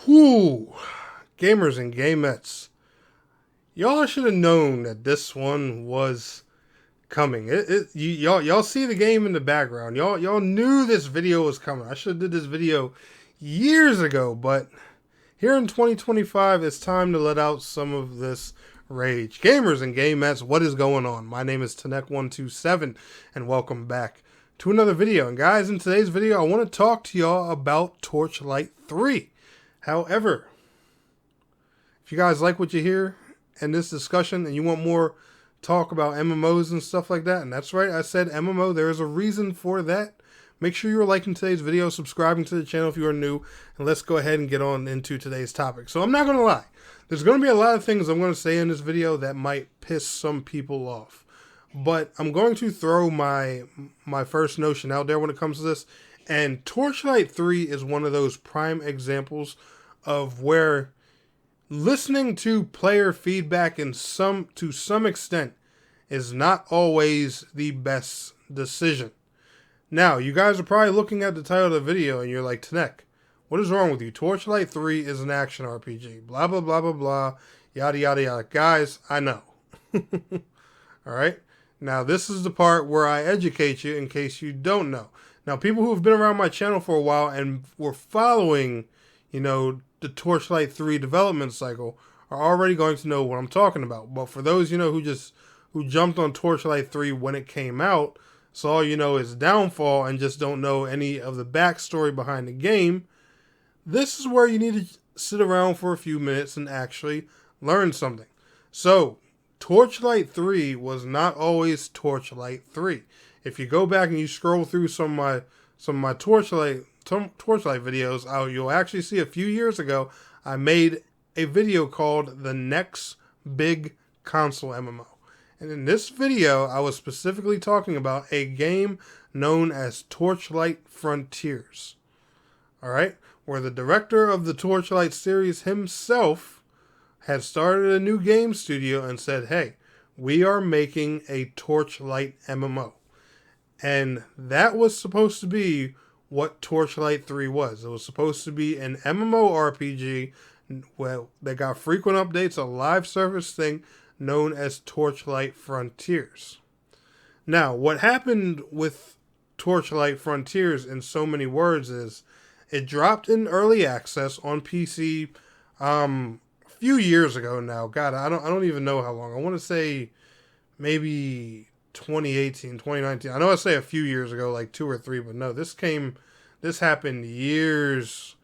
Whoo, gamers and gamettes, y'all should have known that this one was coming. Y'all see the game in the background. Y'all knew this video was coming. I should have did this video years ago, but here in 2025, it's time to let out some of this rage. Gamers and gamettes, what is going on? My name is Tanek127, and welcome back to another video. And guys, in today's video, I want to talk to y'all about Torchlight 3. However, if you guys like what you hear in this discussion and you want more talk about MMOs and stuff like that, and that's right, I said MMO, there is a reason for that. Make sure you're liking today's video, subscribing to the channel if you are new, and let's go ahead and get on into today's topic. So I'm not going to lie, there's going to be a lot of things I'm going to say in this video that might piss some people off. But I'm going to throw my first notion out there when it comes to this, and Torchlight 3 is one of those prime examples of where listening to player feedback to some extent is not always the best decision. Now, you guys are probably looking at the title of the video and you're like, Tanek, what is wrong with you? Torchlight 3 is an action RPG. Blah, blah, blah, blah, blah. Yada, yada, yada. Guys, I know. Alright? Now, this is the part where I educate you in case you don't know. Now, people who have been around my channel for a while and were following, the Torchlight 3 development cycle are already going to know what I'm talking about. But for those, who jumped on Torchlight 3 when it came out, saw, its downfall and just don't know any of the backstory behind the game, this is where you need to sit around for a few minutes and actually learn something. So, Torchlight 3 was not always Torchlight 3. If you go back and you scroll through some of my Torchlight videos, you'll actually see a few years ago I made a video called The Next Big Console MMO. And in this video, I was specifically talking about a game known as Torchlight Frontiers. Alright? Where the director of the Torchlight series himself had started a new game studio and said, hey, we are making a Torchlight MMO. And that was supposed to be what Torchlight 3 was. It was supposed to be an MMORPG that got frequent updates, a live service thing known as Torchlight Frontiers. Now, what happened with Torchlight Frontiers in so many words is it dropped in early access on PC a few years ago now. God, I don't even know how long. I want to say maybe 2018, 2019. I know I say a few years ago, like 2 or 3, but no, this happened years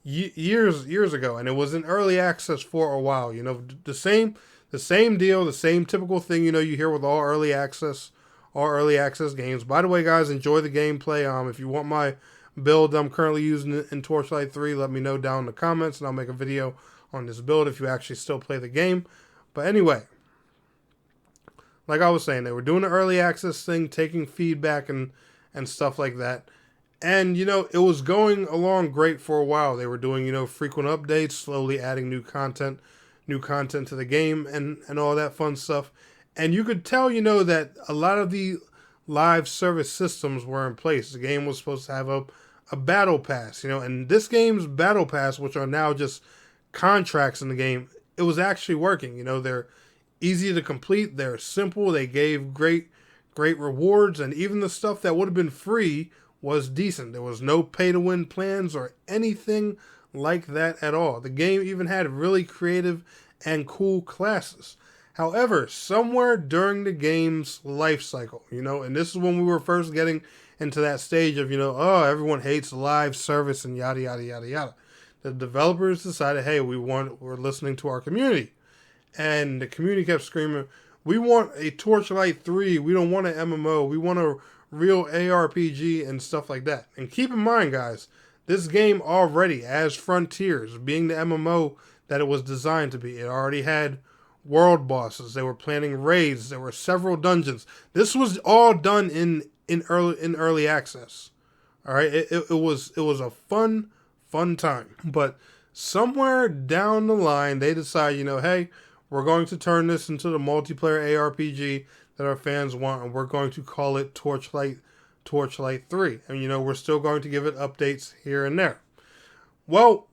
ago, and it was in early access for a while. The same deal, the same typical thing, you hear with all early access games. By the way, guys, enjoy the gameplay. If you want my build I'm currently using in Torchlight 3, let me know down in the comments, and I'll make a video on this build if you actually still play the game. But anyway, like I was saying, they were doing the early access thing, taking feedback and stuff like that. And, it was going along great for a while. They were doing, frequent updates, slowly adding new content to the game and all that fun stuff. And you could tell, that a lot of the live service systems were in place. The game was supposed to have a battle pass, and this game's battle pass, which are now just contracts in the game, it was actually working. They're easy to complete, they're simple, they gave great rewards, and even the stuff that would have been free was decent. There was no pay-to-win plans or anything like that at all. The game even had really creative and cool classes. However, somewhere during the game's life cycle, and this is when we were first getting into that stage of, oh, everyone hates live service and yada, yada, yada, yada. The developers decided, hey, we're listening to our community. And the community kept screaming, we want a Torchlight 3, we don't want an MMO, we want a real ARPG and stuff like that. And keep in mind, guys, this game already, as Frontiers, being the MMO that it was designed to be, it already had world bosses, they were planning raids, there were several dungeons. This was all done in early access. Alright, it was a fun time. But somewhere down the line, they decide, hey, we're going to turn this into the multiplayer ARPG that our fans want, and we're going to call it Torchlight 3. And, we're still going to give it updates here and there. Well,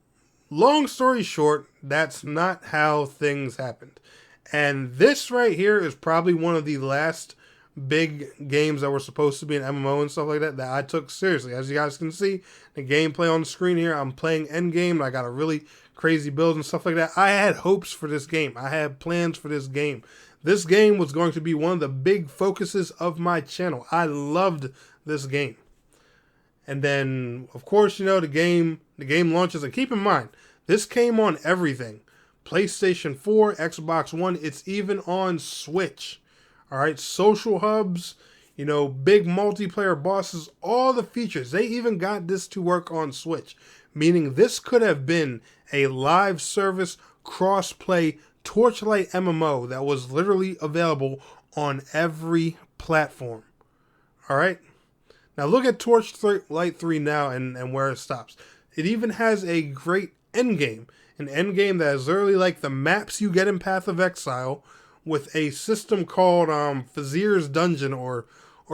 long story short, that's not how things happened. And this right here is probably one of the last big games that were supposed to be an MMO and stuff like that I took seriously. As you guys can see, the gameplay on the screen here, I'm playing endgame. I got a really crazy build and stuff like that. I had hopes for this game. I had plans for this game. This game was going to be one of the big focuses of my channel. I loved this game. And then, of course, you know, the game launches. And keep in mind, this came on everything. PlayStation 4, Xbox One, it's even on Switch. All right, social hubs, you know, big multiplayer bosses, all the features. They even got this to work on Switch, meaning this could have been a live service cross-play Torchlight MMO that was literally available on every platform. All right, now look at Torchlight 3 now and where it stops. It even has a great endgame, an endgame that is literally like the maps you get in Path of Exile, with a system called Fazir's Dungeon or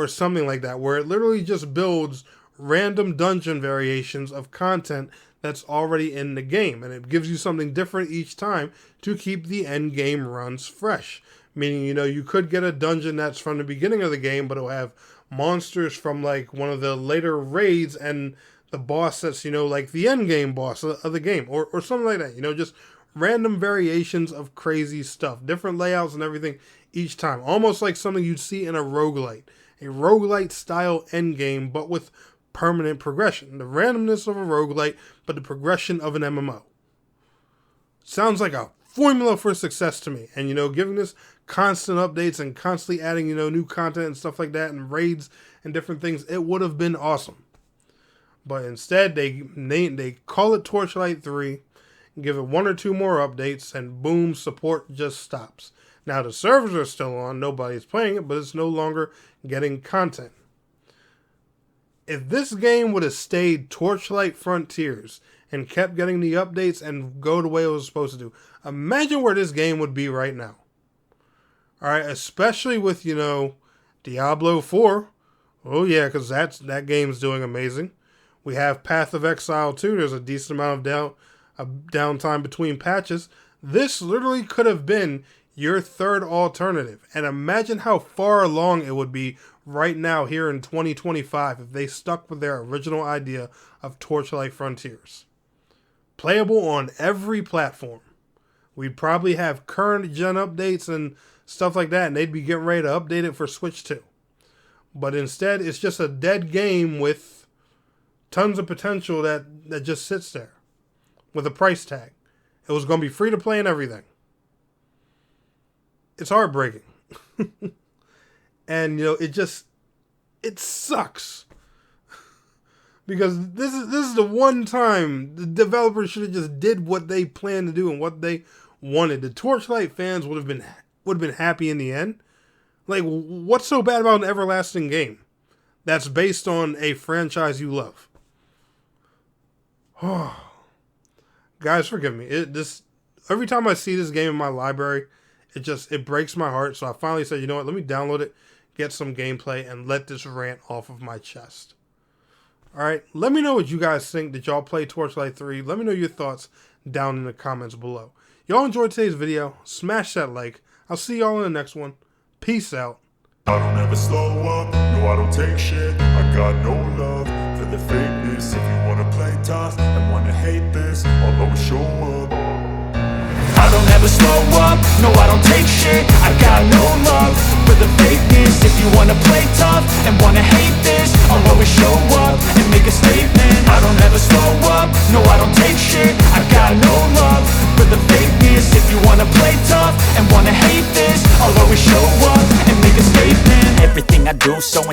something like that, where it literally just builds random dungeon variations of content that's already in the game, and it gives you something different each time to keep the end game runs fresh. Meaning, you know, you could get a dungeon that's from the beginning of the game, but it'll have monsters from like one of the later raids and the boss that's, you know, like the end game boss of the game or something like that. You know, just random variations of crazy stuff, different layouts and everything each time. Almost like something you'd see in a roguelite style endgame, but with permanent progression. The randomness of a roguelite, but the progression of an MMO. Sounds like a formula for success to me. And, you know, giving this constant updates and constantly adding, you know, new content and stuff like that and raids and different things, it would have been awesome. But instead, they call it Torchlight 3, give it 1 or 2 more updates, and boom, support just stops. Now, the servers are still on, nobody's playing it, but it's no longer getting content. If this game would have stayed Torchlight Frontiers and kept getting the updates and go the way it was supposed to do, imagine where this game would be right now. Alright, especially with, you know, Diablo 4. Oh yeah, because that game's doing amazing. We have Path of Exile 2. There's a decent amount of downtime between patches. This literally could have been your third alternative. And imagine how far along it would be right now here in 2025 if they stuck with their original idea of Torchlight Frontiers. Playable on every platform. We'd probably have current gen updates and stuff like that, and they'd be getting ready to update it for Switch too. But instead, it's just a dead game with tons of potential that just sits there with a price tag. It was going to be free to play and everything. It's heartbreaking. And, you know, it sucks. Because this is the one time the developers should have just did what they planned to do and what they wanted. The Torchlight fans would have been happy in the end. Like, what's so bad about an everlasting game that's based on a franchise you love? Oh, guys, forgive me. Every time I see this game in my library, it breaks my heart. So I finally said, you know what? Let me download it, get some gameplay, and let this rant off of my chest. All right, let me know what you guys think. Did y'all play Torchlight 3? Let me know your thoughts down in the comments below. Y'all enjoyed today's video? Smash that like. I'll see y'all in the next one. Peace out. I don't ever slow up, no I don't take shit. I got no love for the fakeness. If you wanna play tough and wanna hate this, I'll always show up. I don't ever slow up, no I don't take shit. I got no love for the fakeness. If you wanna play tough and wanna hate this, I'll always show up and make a statement. I don't ever slow up, no I don't take shit. I got no love for the fakeness. If you wanna play tough and wanna hate this, I'll always show up and make a statement. Everything I do so